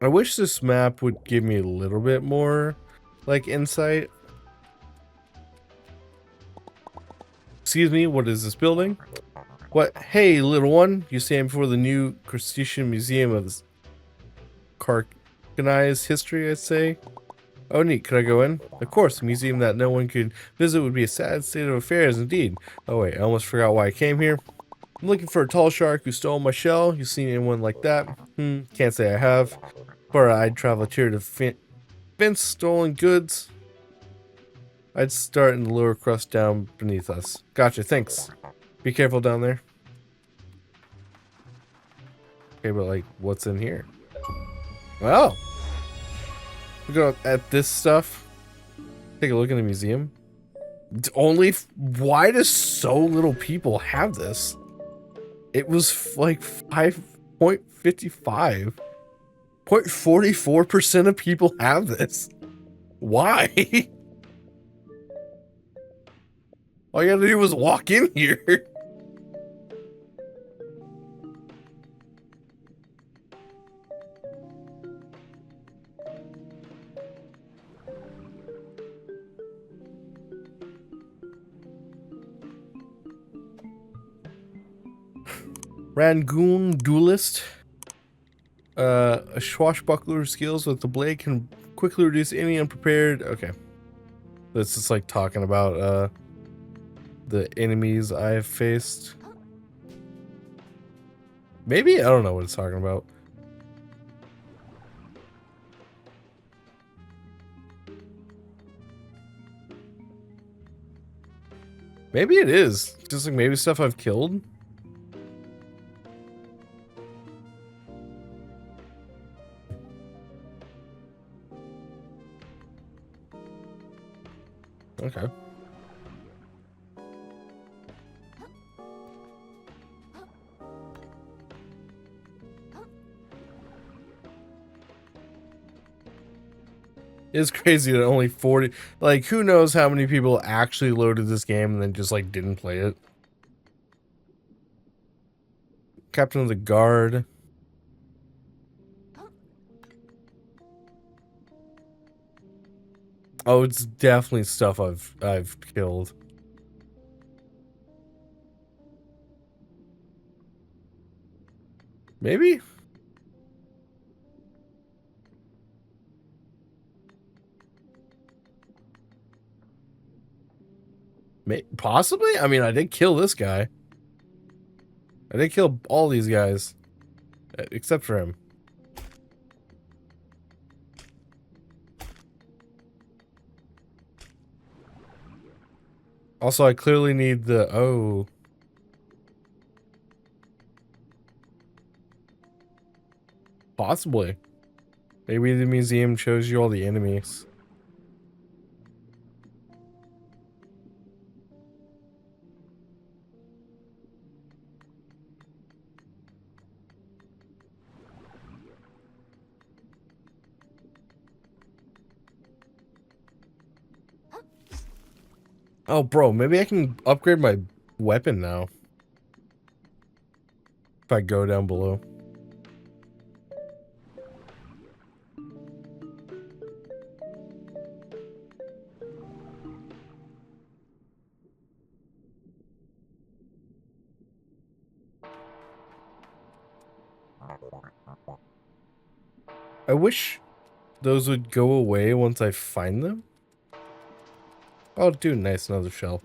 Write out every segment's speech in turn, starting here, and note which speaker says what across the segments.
Speaker 1: I wish this map would give me a little bit more, like, insight. Excuse me, what is this building? What? Hey, little one, you stand before the new Crustacean Museum of Carcanized History, I'd say. Oh, neat. Could I go in? Of course, a museum that no one could visit would be a sad state of affairs indeed. Oh, wait, I almost forgot why I came here. I'm looking for a tall shark who stole my shell. You seen anyone like that? Can't say I have. Or I'd travel here to fence stolen goods. I'd start in the lower crust down beneath us. Gotcha, thanks. Be careful down there. Okay, but like, what's in here? Well, look at this stuff. Take a look in the museum. It's only, why does so little people have this? It was like 5.55. 0.44% of people have this. Why? All you gotta do was walk in here. Rangoon duelist. A swashbuckler skills with the blade can quickly reduce any unprepared. Okay. This is like talking about the enemies I've faced. Maybe? I don't know what it's talking about. Maybe it is. Just like maybe stuff I've killed. Okay. It's crazy that only 40, like, who knows how many people actually loaded this game and then just like didn't play it. Captain of the Guard. Oh, it's definitely stuff I've killed. Maybe? Possibly? I mean, I did kill this guy. I did kill all these guys. Except for him. Also, I clearly need the... Oh. Possibly. Maybe the museum shows you all the enemies. Oh, bro, maybe I can upgrade my weapon now. If I go down below. I wish those would go away once I find them. Oh, dude, nice, another shell.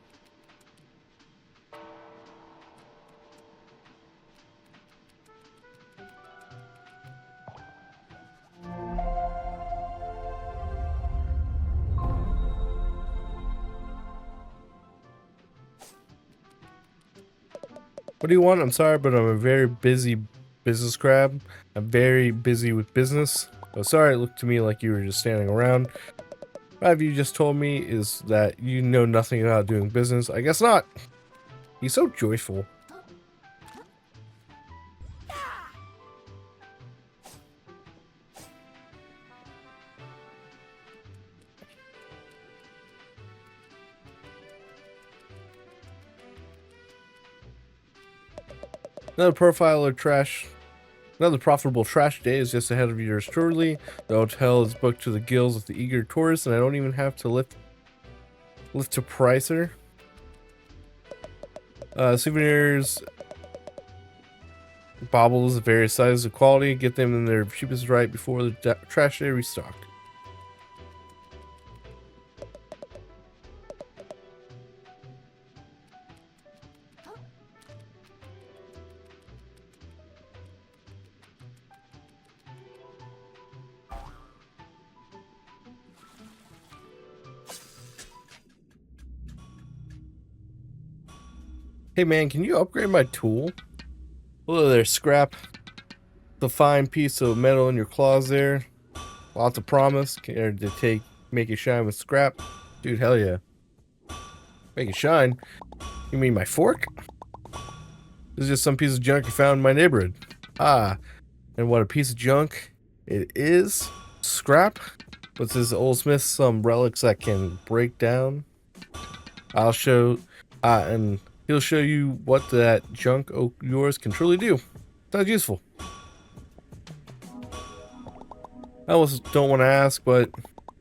Speaker 1: What do you want? I'm sorry, but I'm a very busy business crab. I'm very busy with business. Oh, sorry, it looked to me like you were just standing around. What have you just told me is that you know nothing about doing business? I guess not. He's so joyful. Another profile or trash. Another profitable trash day is just ahead of yours shortly. The hotel is booked to the gills with the eager tourists, and I don't even have to lift to Pricer. Souvenirs, baubles of various sizes and quality. Get them in their cheapest right before the trash day restocked. Hey man, can you upgrade my tool? Hello there, Scrap. The fine piece of metal in your claws there. Lots of promise. Care to make it shine with Scrap? Dude, hell yeah. Make it shine? You mean my fork? This is just some piece of junk you found in my neighborhood. Ah, and what a piece of junk it is. Scrap? What's this old Smith? Some relics that can break down? I'll show, and he'll show you what that junk of yours can truly do. Sounds useful. I almost don't want to ask, but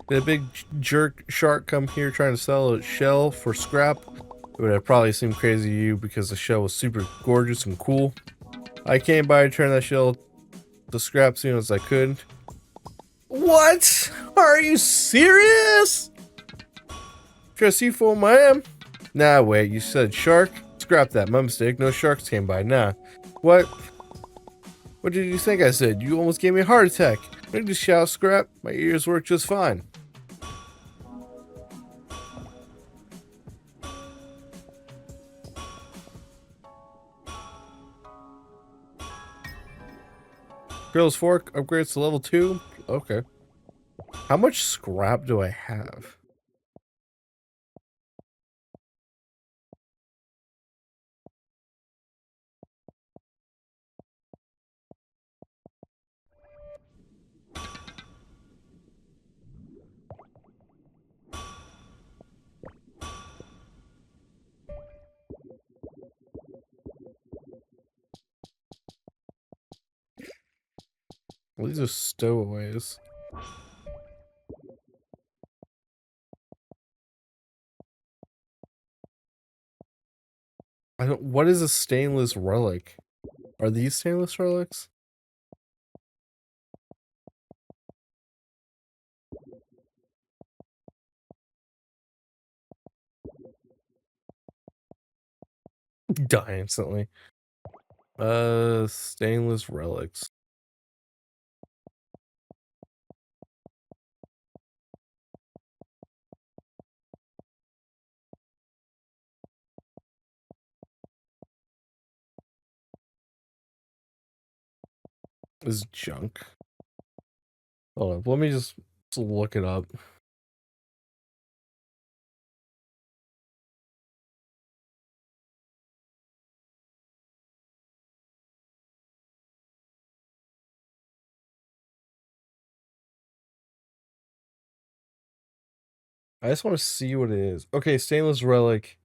Speaker 1: did a big jerk shark come here trying to sell a shell for Scrap? It would have probably seemed crazy to you because the shell was super gorgeous and cool. I came by to turn that shell to Scrap soon as I could. What? Are you serious? Trust you fool I am? Nah, wait, you said shark? Scrap that, my mistake. No sharks came by, nah. What? What did you think I said? You almost gave me a heart attack. I just shout, Scrap. My ears work just fine. Grill's fork upgrades to level 2? Okay. How much scrap do I have? Well, these are stowaways. I don't. What is a stainless relic? Are these stainless relics? Die instantly. Stainless relics. Is junk. Hold up. Let me just look it up. I just want to see what it is. Okay, stainless relic.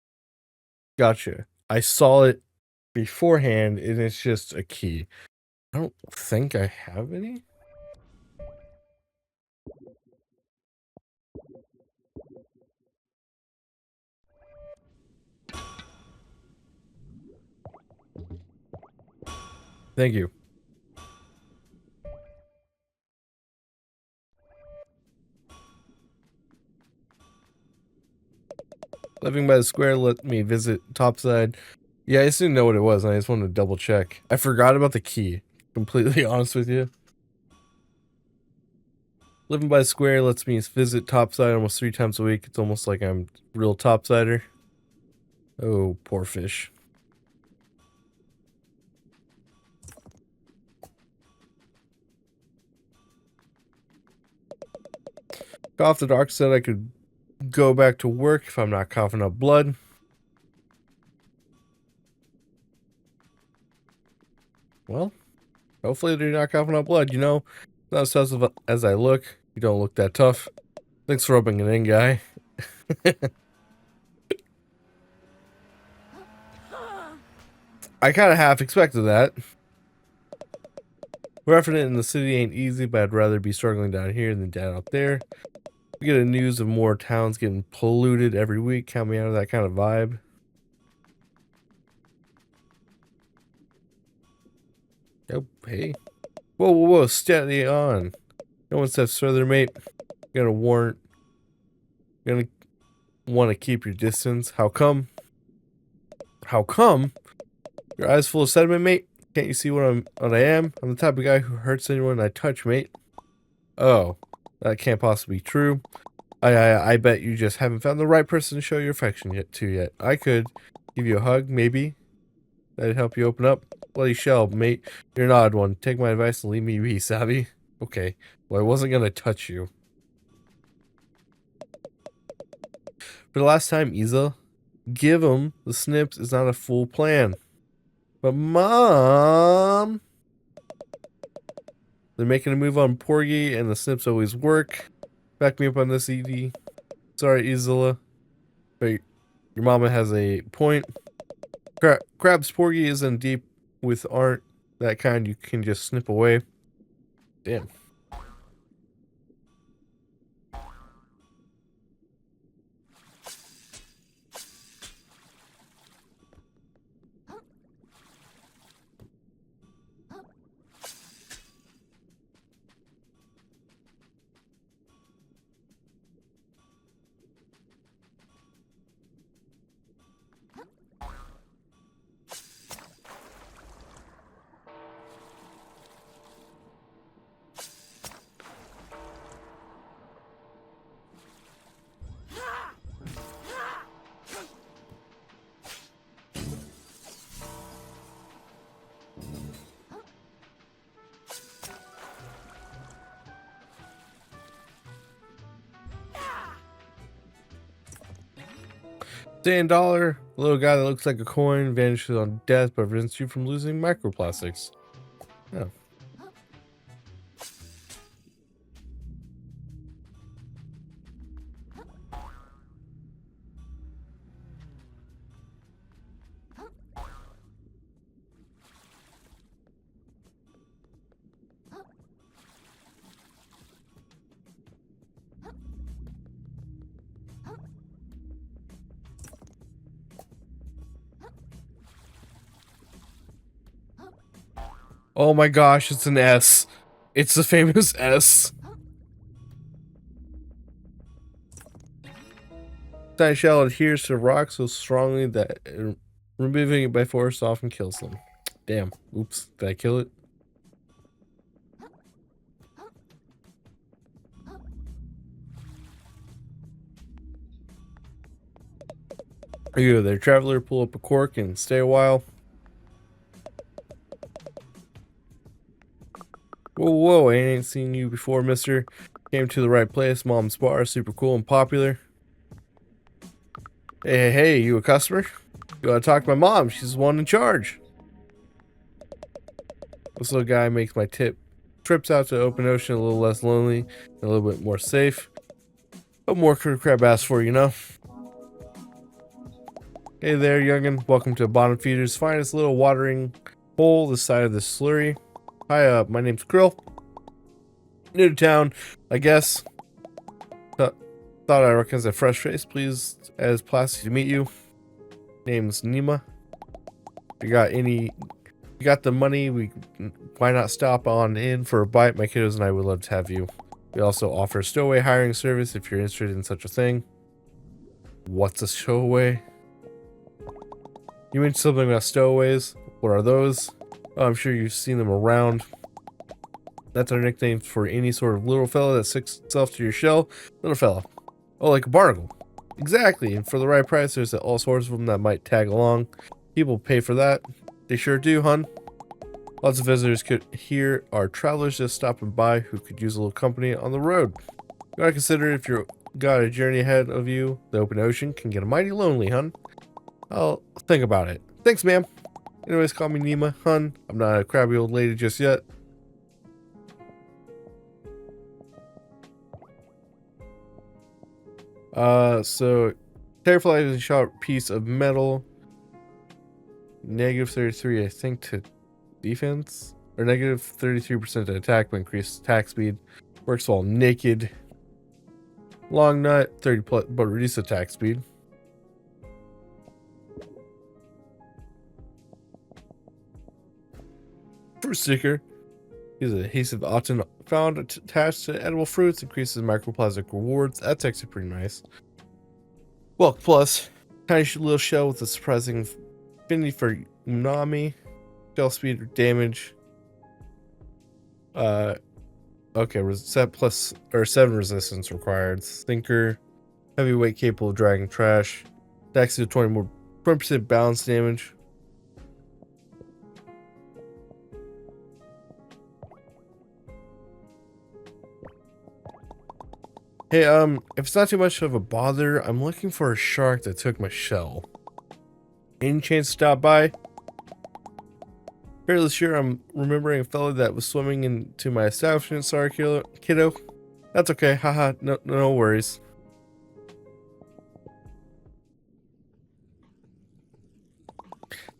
Speaker 1: Gotcha. I saw it beforehand, and it's just a key. I don't think I have any. Thank you. Living by the square let me visit topside. Yeah, I just didn't know what it was, and I just wanted to double check. I forgot about the key. Completely honest with you. Living by the square lets me visit topside almost 3 times a week. It's almost like I'm real topsider. Oh, poor fish. Off the dark said I could go back to work if I'm not coughing up blood. Well, hopefully they're not coughing up blood, you know? Not as tough as I look. You don't look that tough. Thanks for rubbing it in, guy. I kind of half expected that. Roughing it in the city ain't easy, but I'd rather be struggling down here than down out there. We get the news of more towns getting polluted every week. Count me out of that kind of vibe. Oh, hey. Whoa, whoa, whoa, steady on. No one steps further, mate. Gonna want to keep your distance. How come? How come? Your eyes full of sediment, mate? Can't you see what I am? I'm the type of guy who hurts anyone I touch, mate. Oh, that can't possibly be true. I bet you just haven't found the right person to show your affection yet. I could give you a hug, maybe. That'd help you open up. Bloody shell, mate. You're an odd one. Take my advice and leave me be, savvy? Okay. Well, I wasn't gonna touch you. For the last time, Isa, give him the snips is not a full plan. But Mom, they're making a move on Porgy, and the snips always work. Back me up on this, Edie. Sorry, Isla, but your mama has a point. Crab's Porgy isn't deep with aren't that kind you can just snip away. Damn. $10, little guy that looks like a coin, vanishes on death but prevents you from losing microplastics. Oh. Oh my gosh, it's an S. It's the famous S. Tiny shell adheres to rock so strongly that removing it by force often kills them. Damn. Oops. Did I kill it? You go there, traveler. Pull up a cork and stay a while. Whoa, whoa, I ain't seen you before, mister. Came to the right place. Mom's bar, super cool and popular. Hey, you a customer? You gotta talk to my mom. She's the one in charge. This little guy makes my trips out to open ocean a little less lonely and a little bit more safe. What more could a crab ask for, you know? Hey there, youngin'. Welcome to Bottom Feeder's finest little watering hole this side of the slurry. Hi, my name's Krill. New to town, I guess. Thought I recognized a fresh face. Pleased as plastic to meet you. Name's Nima. You got the money? Why not stop on in for a bite? My kiddos and I would love to have you. We also offer a stowaway hiring service if you're interested in such a thing. What's a stowaway? You mentioned something about stowaways. What are those? Oh, I'm sure you've seen them around. That's our nickname for any sort of little fella that sticks itself to your shell. Little fella. Oh, like a barnacle. Exactly, and for the right price, there's all sorts of them that might tag along. People pay for that. They sure do, hun. Lots of visitors here are travelers just stopping by who could use a little company on the road. You gotta consider if you've got a journey ahead of you, the open ocean can get mighty lonely, hun. I'll think about it. Thanks, ma'am. Anyways, call me Nima, hun. I'm not a crabby old lady just yet. So Terrafly is a sharp piece of metal. -33, I think, to defense. or negative 33% to attack but increased attack speed. Works while naked. Long nut, 30 plus, but reduce attack speed. Fruit sticker. Is an adhesive often found attached to edible fruits, increases microplastic rewards. That's actually pretty nice. Bulk plus, tiny little shell with a surprising affinity for umami. Shell speed or damage. Okay, set plus or 7 resistance required. Thinker, heavyweight capable of dragging trash. Dex to 20% balance damage. Hey, if it's not too much of a bother, I'm looking for a shark that took my shell. Any chance to stop by? Fairly sure I'm remembering a fellow that was swimming into my establishment. Sorry, kiddo. That's okay. Haha, no worries.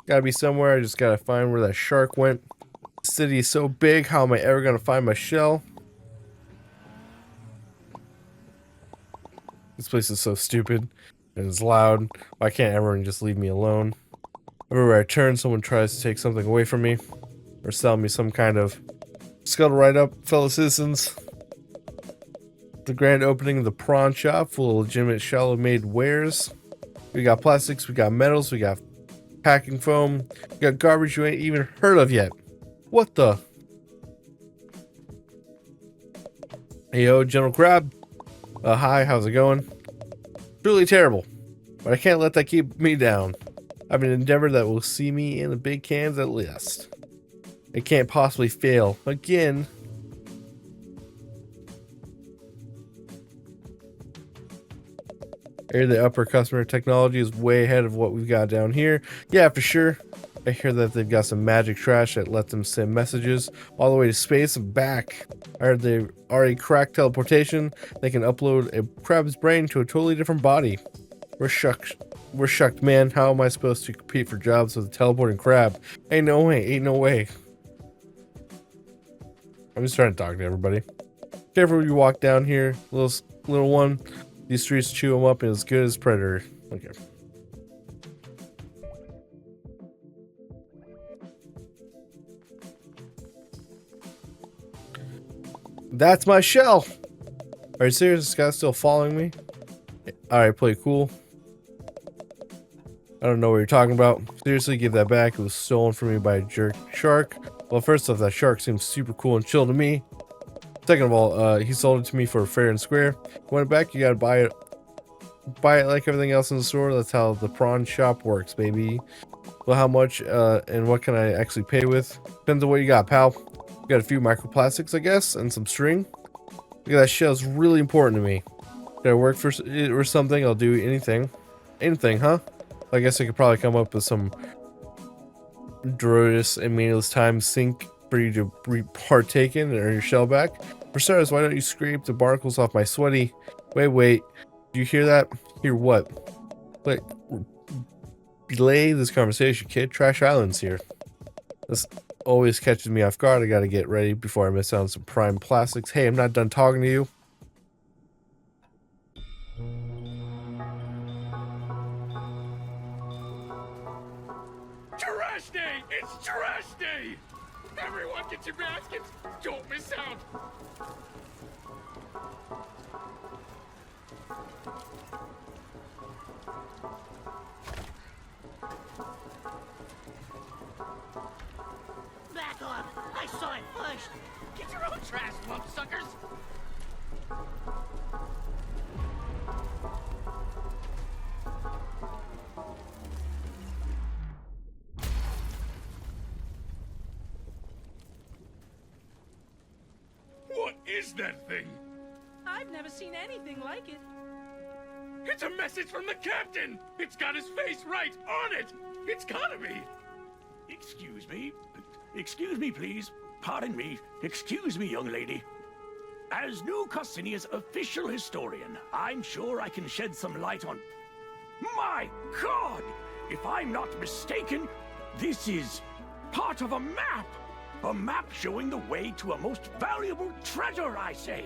Speaker 1: Gotta be somewhere. I just gotta find where that shark went. The city is so big. How am I ever gonna find my shell? This place is so stupid and it's loud. Why can't everyone just leave me alone? Everywhere I turn, someone tries to take something away from me or sell me some kind of scuttle right up, fellow citizens. The grand opening of the prawn shop full of legitimate shallow-made wares. We got plastics, we got metals, we got packing foam, we got garbage you ain't even heard of yet. What the? Hey yo, General Crab. Hi, how's it going? Truly terrible, but I can't let that keep me down. I have an endeavor that will see me in the big cans at least. It can't possibly fail. Again. I hear the upper customer technology is way ahead of what we've got down here. Yeah, for sure. I hear that they've got some magic trash that lets them send messages all the way to space and back. I heard they already cracked teleportation. They can upload a crab's brain to a totally different body. We're shucked, man. How am I supposed to compete for jobs with a teleporting crab? Ain't no way. I'm just trying to talk to everybody. Careful when you walk down here, little one. These streets chew them up as good as Predator. Okay. That's my shell. Are you serious? This guy's still following me? Alright, play cool. I don't know what you're talking about. Seriously, give that back. It was stolen from me by a jerk shark. Well, first off, that shark seems super cool and chill to me. Second of all, he sold it to me for fair and square. Want it back, you gotta buy it. Buy it like everything else in the store. That's how the prawn shop works, baby. Well, how much and what can I actually pay with? Depends on what you got, pal. Got a few microplastics, I guess, and some string. Look at that shell. It's really important to me. Gotta work for it or something. I'll do anything. Anything, huh? I guess I could probably come up with some Dorotis and meaningless time sink for you to partake in and earn your shell back. For starters, why don't you scrape the barnacles off my sweaty... Wait. Do you hear that? Hear what? Wait. Delay this conversation, kid. Trash Island's here. This always catches me off guard. I gotta get ready before I miss out on some prime plastics. Hey, I'm not done talking to you.
Speaker 2: Trash day! It's trash day! Everyone get your baskets! Don't miss out!
Speaker 3: Back off! I saw it first!
Speaker 2: Get your own trash, lump suckers! What is that thing?
Speaker 4: I've never seen anything like it.
Speaker 2: It's a message from the captain! It's got his face right on it! It's gotta be!
Speaker 5: Excuse me? Excuse me, please. Pardon me. Excuse me, young lady. As New Costinia's official historian, I'm sure I can shed some light on... My God! If I'm not mistaken, this is part of a map! A map showing the way to a most valuable treasure, I say.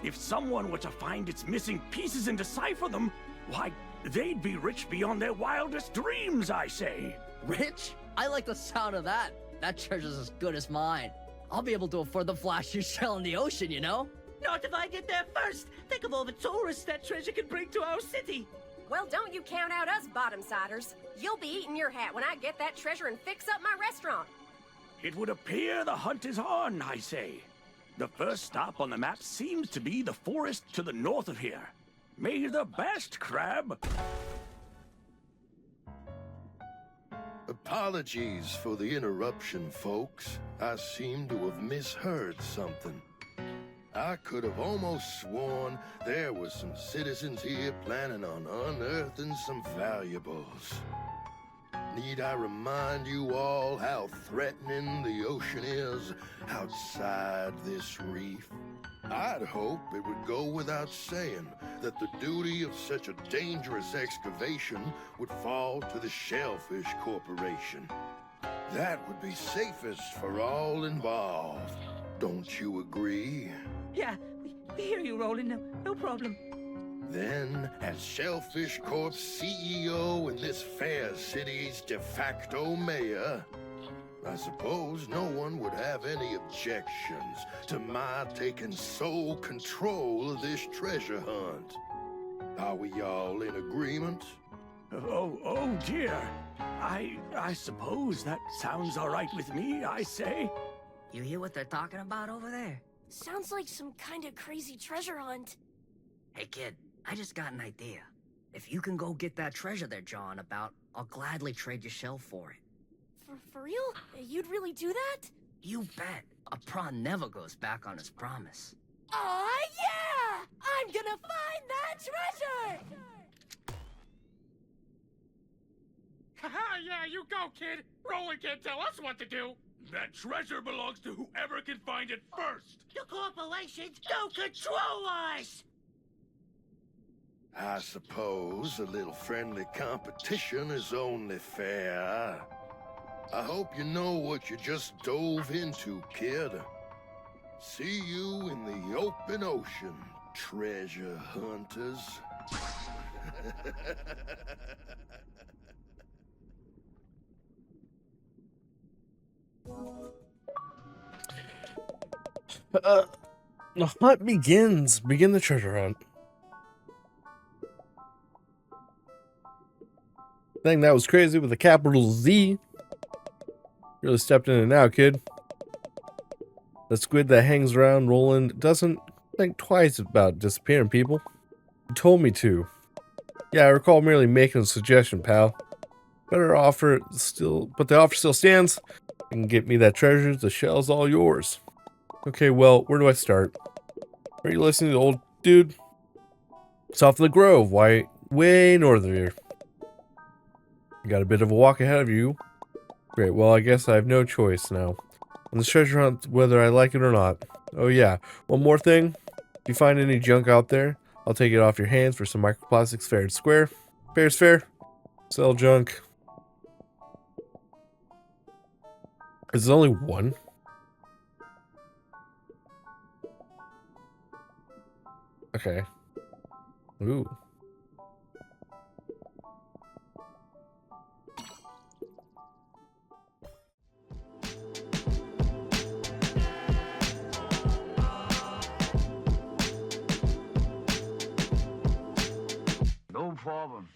Speaker 5: If someone were to find its missing pieces and decipher them, why, they'd be rich beyond their wildest dreams, I say.
Speaker 6: Rich? I like the sound of that. That treasure's as good as mine. I'll be able to afford the flashiest shell in the ocean, you know?
Speaker 3: Not if I get there first. Think of all the tourists that treasure can bring to our city.
Speaker 7: Well, don't you count out us bottom-siders. You'll be eating your hat when I get that treasure and fix up my restaurant.
Speaker 5: It would appear the hunt is on, I say. The first stop on the map seems to be the forest to the north of here. May the best, Crab.
Speaker 8: Apologies for the interruption, folks. I seem to have misheard something. I could have almost sworn there was some citizens here planning on unearthing some valuables. Need I remind you all how threatening the ocean is outside this reef? I'd hope it would go without saying that the duty of such a dangerous excavation would fall to the Shellfish Corporation. That would be safest for all involved. Don't you agree?
Speaker 3: Yeah, we hear you, Roland. No problem.
Speaker 8: Then, as Shellfish Corp's CEO and this fair city's de facto mayor, I suppose no one would have any objections to my taking sole control of this treasure hunt. Are we all in agreement?
Speaker 5: Oh dear. I suppose that sounds all right with me, I say.
Speaker 6: You hear what they're talking about over there?
Speaker 7: Sounds like some kind of crazy treasure hunt.
Speaker 6: Hey kid, I just got an idea. If you can go get that treasure they're jawing about, I'll gladly trade your shell for it.
Speaker 7: For real? You'd really do that?
Speaker 6: You bet. A prawn never goes back on his promise.
Speaker 7: Aw, yeah! I'm gonna find that treasure!
Speaker 2: Haha, yeah, you go, kid. Roland can't tell us what to do. That treasure belongs to whoever can find it first.
Speaker 3: The corporations don't control us!
Speaker 8: I suppose a little friendly competition is only fair. I hope you know what you just dove into, kid. See you in the open ocean, treasure hunters.
Speaker 1: The hunt begins. Begin the treasure hunt. Thing that was crazy with a capital Z. Really stepped in it now, kid. The squid that hangs around Roland doesn't think twice about disappearing people. You told me to. Yeah, I recall merely making a suggestion, pal. Better offer still, but the offer still stands. You can get me that treasure. The shell's all yours. Okay, well, where do I start? Are you listening to the old dude? South of the Grove, way north of here. You got a bit of a walk ahead of you. Great, well, I guess I have no choice now. On the treasure hunt, whether I like it or not. Oh yeah, one more thing. If you find any junk out there, I'll take it off your hands for some microplastics fair and square. Fair's fair. Sell junk. Is there only one? Okay. Ooh.
Speaker 9: No problem.